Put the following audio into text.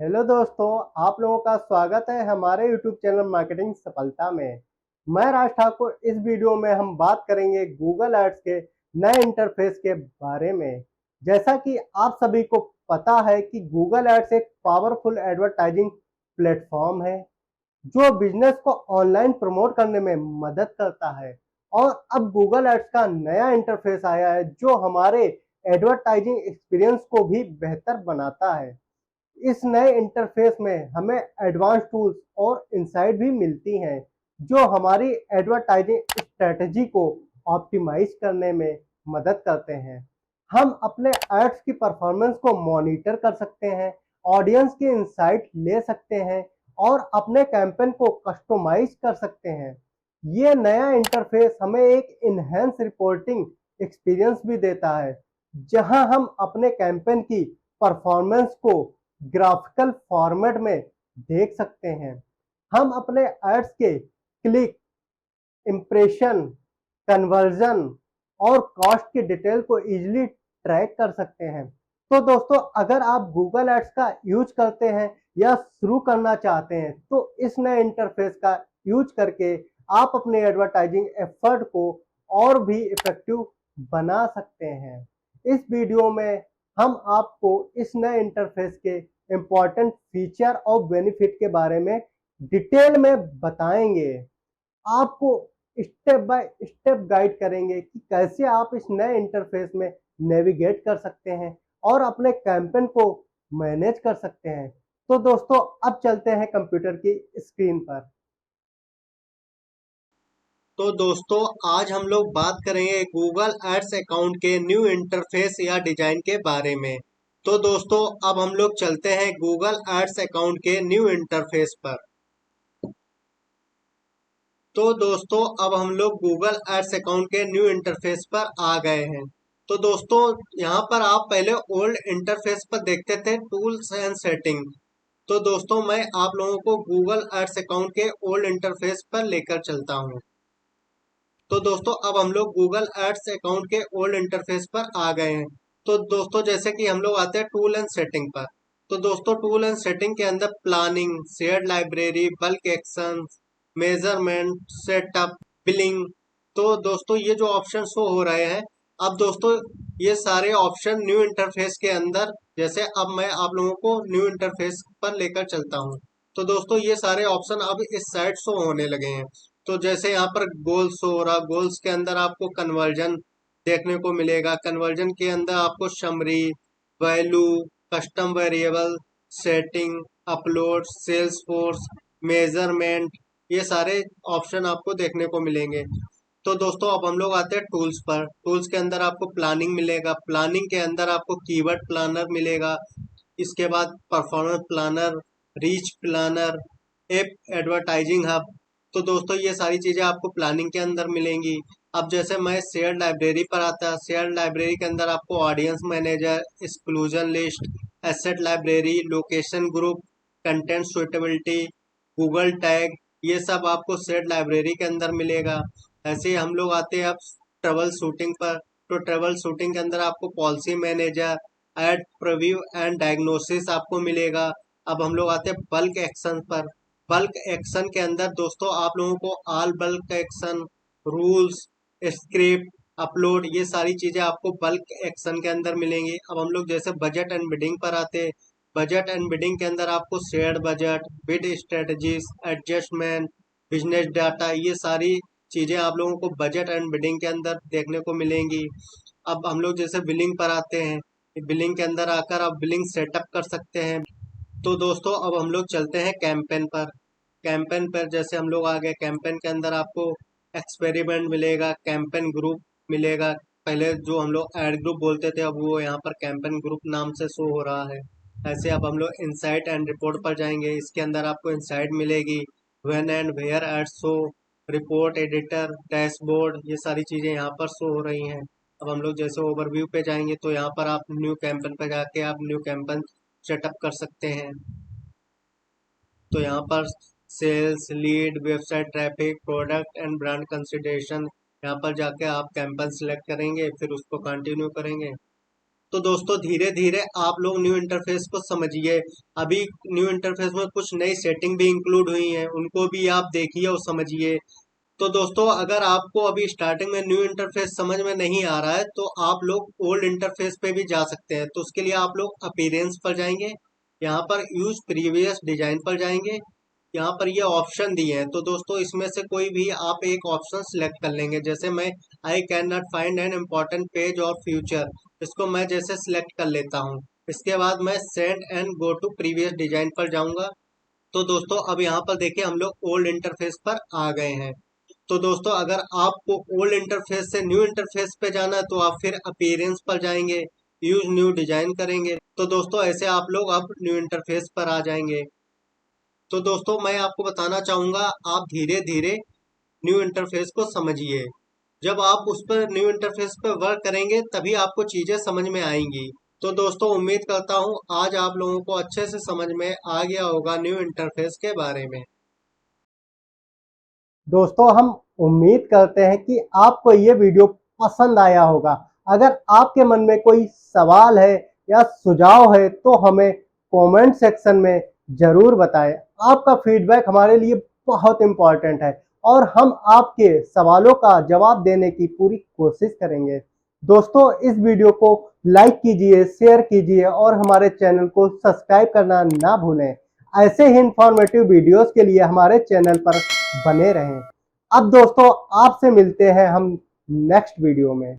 Hello दोस्तों, आप लोगों का स्वागत है हमारे YouTube चैनल मार्केटिंग सफलता में। मैं राज ठाकुर। इस वीडियो में हम बात करेंगे गूगल एड्स के नए इंटरफेस के बारे में। जैसा कि आप सभी को पता है कि गूगल एड्स एक पावरफुल एडवर्टाइजिंग प्लेटफॉर्म है जो बिजनेस को ऑनलाइन प्रमोट करने में मदद करता है। और अब गूगल एड्स का नया इंटरफेस आया है जो हमारे एडवर्टाइजिंग एक्सपीरियंस को भी बेहतर बनाता है। इस नए इंटरफेस में हमें एडवांस टूल्स और इंसाइट भी मिलती हैं जो हमारी एडवर्टाइजिंग स्ट्रेटजी को ऑप्टिमाइज करने में मदद करते हैं। हम अपने एड्स की परफॉर्मेंस को मॉनिटर कर सकते हैं, ऑडियंस की इंसाइट ले सकते हैं और अपने कैंपेन को कस्टमाइज कर सकते हैं। ये नया इंटरफेस हमें एक इनहेंस रिपोर्टिंग एक्सपीरियंस भी देता है जहां हम अपने कैंपेन की परफॉर्मेंस को ग्राफिकल फॉर्मेट में देख सकते हैं। हम अपने एड्स के क्लिक, इंप्रेशन, कन्वर्जन और कॉस्ट की डिटेल को इजीली ट्रैक कर सकते हैं। तो दोस्तों, अगर आप गूगल एड्स का यूज करते हैं या शुरू करना चाहते हैं तो इस नए इंटरफेस का यूज करके आप अपने एडवर्टाइजिंग एफर्ट को और भी इफेक्टिव बना सकते हैं। इस वीडियो में हम आपको इस नए इंटरफेस के इम्पॉर्टेंट फीचर और बेनिफिट के बारे में डिटेल में बताएंगे। आपको स्टेप बाय स्टेप गाइड करेंगे कि कैसे आप इस नए इंटरफेस में नेविगेट कर सकते हैं और अपने कैंपेन को मैनेज कर सकते हैं। तो दोस्तों, अब चलते हैं कंप्यूटर की स्क्रीन पर। तो दोस्तों, आज हम लोग बात करेंगे गूगल एड्स अकाउंट के न्यू इंटरफेस या डिजाइन के बारे में। तो दोस्तों, अब हम लोग चलते हैं गूगल एड्स अकाउंट के न्यू इंटरफेस पर। तो दोस्तों, अब हम लोग गूगल एड्स अकाउंट के न्यू इंटरफेस पर आ गए हैं। तो दोस्तों, यहाँ पर आप पहले ओल्ड इंटरफेस पर देखते थे टूल्स एंड सेटिंग। तो दोस्तों, मैं आप लोगों को गूगल एड्स अकाउंट के ओल्ड इंटरफेस पर लेकर चलता हूँ। तो दोस्तों, अब हम लोग गूगल एड्स अकाउंट के ओल्ड इंटरफेस पर आ गए हैं। तो दोस्तों, जैसे कि हम लोग आते हैं टूल एंड सेटिंग पर। तो दोस्तों, टूल एंड सेटिंग के अंदर planning, shared library, bulk action, measurement, setup, billing. तो दोस्तों, ये जो ऑप्शन शो हो रहे हैं, अब दोस्तों ये सारे ऑप्शन न्यू इंटरफेस के अंदर, जैसे अब मैं आप लोगों को न्यू इंटरफेस पर लेकर चलता हूँ। तो दोस्तों, ये सारे ऑप्शन अब इस साइड शो होने लगे हैं। तो जैसे यहाँ पर गोल्स हो रहा, गोल्स के अंदर आपको कन्वर्जन देखने को मिलेगा। कन्वर्जन के अंदर आपको summary, value, custom variable, setting, upload, sales force, measurement, ये सारे ऑप्शन आपको देखने को मिलेंगे। तो दोस्तों, अब हम लोग आते हैं टूल्स पर। टूल्स के अंदर आपको प्लानिंग मिलेगा। प्लानिंग के अंदर आपको कीवर्ड प्लानर मिलेगा। इसके बाद performance planner, reach planner, app advertising hub. तो दोस्तों, ये सारी चीजें आपको प्लानिंग के अंदर मिलेंगी। अब जैसे मैं शेयर लाइब्रेरी पर आता है, शेयर लाइब्रेरी के अंदर आपको audience manager, exclusion list, asset library, location group, content suitability, Google tag, ये सब आपको शेयर लाइब्रेरी के अंदर मिलेगा। ऐसे ही हम लोग आते हैं अब ट्रबल शूटिंग पर। तो ट्रबल शूटिंग के अंदर आपको policy manager, ad preview and diagnosis आपको मिलेगा। अब हम लोग आते हैं बल्क एक्शन पर। बल्क एक्शन के अंदर दोस्तों आप लोगों को all bulk action, rules, script, upload, ये सारी चीजें आपको बल्क एक्शन के अंदर मिलेंगी। अब हम लोग जैसे बजट एंड बिडिंग पर आते हैं। बजट एंड बिडिंग के अंदर आपको shared budget, bid strategies, adjustment, business data, ये सारी चीजें आप लोगों को बजट एंड बिडिंग के अंदर देखने को मिलेंगी। अब हम लोग जैसे बिलिंग पर आते हैं। बिलिंग के अंदर आकर आप बिलिंग सेटअप कर सकते हैं। तो दोस्तों, अब हम लोग चलते हैं कैंपेन पर। कैंपेन पर जैसे हम लोग आ गए, कैंपेन के अंदर आपको एक्सपेरिमेंट मिलेगा, कैंपेन ग्रुप मिलेगा। पहले जो हम लोग एड ग्रुप बोलते थे, अब वो यहाँ पर कैंपेन ग्रुप नाम से शो हो रहा है। ऐसे अब हम लोग इंसाइट एंड रिपोर्ट पर जाएंगे। इसके अंदर आपको इंसाइट मिलेगी, when and where ad show, report editor, dashboard, ये सारी चीज़ें यहाँ पर शो हो रही हैं। अब हम लोग जैसे ओवरव्यू पे जाएंगे तो यहाँ पर आप न्यू कैंपेन पे जाके आप न्यू कैंपेन सेटअप कर सकते हैं। तो यहाँ पर sales, lead, website traffic, product and brand consideration, यहाँ पर जाके आप कैंपेन सिलेक्ट करेंगे, फिर उसको कंटिन्यू करेंगे। तो दोस्तों धीरे धीरे आप लोग न्यू इंटरफेस को समझिए। अभी न्यू इंटरफेस में कुछ नई सेटिंग भी इंक्लूड हुई हैं, उनको भी आप देखिए और समझिए। तो दोस्तों अगर आपको अभी स्टार्टिंग में न्यू इंटरफेस समझ में नहीं आ रहा है तो आप लोग ओल्ड इंटरफेस पे भी जा सकते हैं। तो उसके लिए आप लोग अपीयरेंस पर जाएंगे, यहाँ पर यूज प्रीवियस डिजाइन पर जाएंगे, यहाँ पर ये ऑप्शन दिए हैं। तो दोस्तों इसमें से कोई भी आप एक ऑप्शन सिलेक्ट कर लेंगे। जैसे मैं I can not find an important page और फ्यूचर, इसको मैं जैसे सिलेक्ट कर लेता हूँ। इसके बाद मैं send and go to previous design पर जाऊंगा। तो दोस्तों अब यहाँ पर देखिए हम लोग ओल्ड इंटरफेस पर आ गए हैं। तो दोस्तों अगर आपको ओल्ड इंटरफेस से न्यू इंटरफेस पे जाना है तो आप फिर अपीयरेंस पर जाएंगे, यूज न्यू डिजाइन करेंगे। तो दोस्तों ऐसे आप लोग अब न्यू इंटरफेस पर आ जाएंगे। तो दोस्तों मैं आपको बताना चाहूंगा, आप धीरे धीरे न्यू इंटरफेस को समझिए। जब आप उस पर न्यू इंटरफेस पर वर्क करेंगे तभी आपको चीजें समझ में आएंगी। तो दोस्तों उम्मीद करता हूँ आज आप लोगों को अच्छे से समझ में आ गया होगा न्यू इंटरफेस के बारे में। दोस्तों हम उम्मीद करते हैं कि आपको ये वीडियो पसंद आया होगा। अगर आपके मन में कोई सवाल है या सुझाव है तो हमें कमेंट सेक्शन में जरूर बताएं। आपका फीडबैक हमारे लिए बहुत इम्पोर्टेंट है और हम आपके सवालों का जवाब देने की पूरी कोशिश करेंगे। दोस्तों इस वीडियो को लाइक कीजिए, शेयर कीजिए और हमारे चैनल को सब्सक्राइब करना ना भूलें। ऐसे ही इंफॉर्मेटिव वीडियोस के लिए हमारे चैनल पर बने रहें। अब दोस्तों आपसे मिलते हैं हम नेक्स्ट वीडियो में।